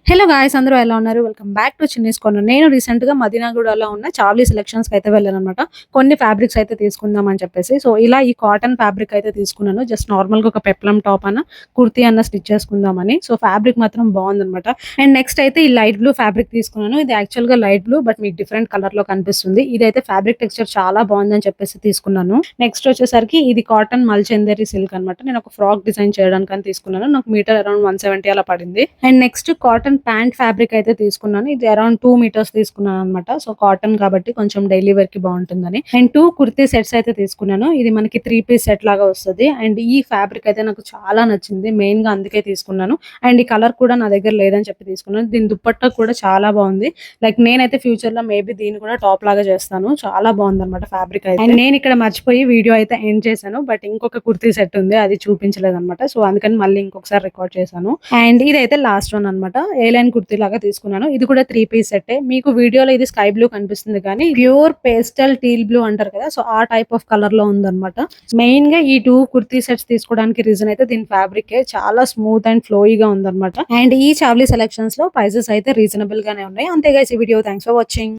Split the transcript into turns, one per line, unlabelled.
Hello guys, అందరూ ఎలా ఉన్నారు? Welcome back to Chinni's corner. నేను రీసెంట్‌గా మదీనాగూడలో ఉన్న చావ్లీ సెలక్షన్స్‌కి అయితే వెళ్ళాననమాట. కొన్ని ఫ్యాబ్రిక్స్ అయితే తీసుకుందాం అని చెప్పేసి. సో, ఇలా ఈ కాటన్ ఫ్యాబ్రిక్ అయితే తీసుకున్నాను. జస్ట్ నార్మల్‌గా ఒక పెప్లమ్ టాప్ అన్న, కుర్తీ అన్న స్టిచ్ చేసుకుందామని. సో, ఫ్యాబ్రిక్ మాత్రం బాగుందనమాట. అండ్ నెక్స్ట్ అయితే ఈ లైట్ బ్లూ ఫ్యాబ్రిక్ తీసుకున్నాను. ఇది యాక్చువల్‌గా లైట్ బ్లూ, బట్ మీకు డిఫరెంట్ కలర్‌లో కనిపిస్తుంది. ఇదైతే ఫ్యాబ్రిక్ టెక్స్చర్ చాలా బాగుందని చెప్పేసి తీసుకున్నాను. నెక్స్ట్ వచ్చేసరికి ఇది కాటన్ మల్చందేరి సిల్క్ అనమాట. నేను ఒక ఫ్రాక్ డిజైన్ చేయడానికి తీసుకున్నాను. నాకు మీటర్ అరౌండ్ 170 అలా పడింది. And next cotton pant fabric అయితే తీసుకున్నాను. ఇది అరౌండ్ 2 మీటర్స్ తీసుకున్నాను అనమాట. సో, కాటన్ కాబట్టి కొంచెం డైలీ వేర్ కి బాగుంటుందని. అండ్ 2 కుర్తీ సెట్స్ అయితే తీసుకున్నాను. ఇది మనకి 3 పీస్ సెట్ లాగా వస్తుంది. అండ్ ఈ ఫ్యాబ్రిక్ అయితే నాకు చాలా నచ్చింది. మెయిన్ గా అందుకే తీసుకున్నాను. అండ్ ఈ కలర్ కూడా నా దగ్గర లేదని చెప్పి తీసుకున్నాను. దీని దుప్పట్టా కూడా చాలా బాగుంది. లైక్ నేనైతే ఫ్యూచర్ లో మేబీ దీన్ని కూడా టాప్ లాగా చేస్తాను. చాలా బాగుంది అనమాట ఫ్యాబ్రిక్ అయితే. అండ్ నేను ఇక్కడ మర్చిపోయి వీడియో అయితే ఎండ్ చేశాను. బట్ ఇంకొక కుర్తీ సెట్ ఉంది, అది చూపించలేదు అనమాట. సో, అందుకని మళ్ళీ ఇంకొకసారి రికార్డ్ చేశాను. అండ్ ఇదైతే లాస్ట్ వన్ అనమాట. ఏ లైన్ కుర్తీ లాగా తీసుకున్నాను. ఇది కూడా 3 పీస్ సెట్. మీకు వీడియోలో ఇది స్కై బ్లూ కనిపిస్తుంది, కానీ ప్యూర్ పేస్టల్ టీల్ బ్లూ అంటారు కదా, సో ఆ టైప్ ఆఫ్ కలర్ లో ఉందన్నమాట. మెయిన్ గా ఈ 2 కుర్తీ సెట్స్ తీసుకోవడానికి రీజన్ అయితే దీని ఫ్యాబ్రిక్ చాలా స్మూత్ అండ్ ఫ్లోయిగా ఉందన్నమాట. అండ్ ఈ చావ్లీ సెలక్షన్స్ లో ప్రైసెస్ అయితే రీజనబుల్ గానే ఉన్నాయి. అంతే గైస్, ఈ వీడియో థ్యాంక్స్ ఫర్ వాచింగ్.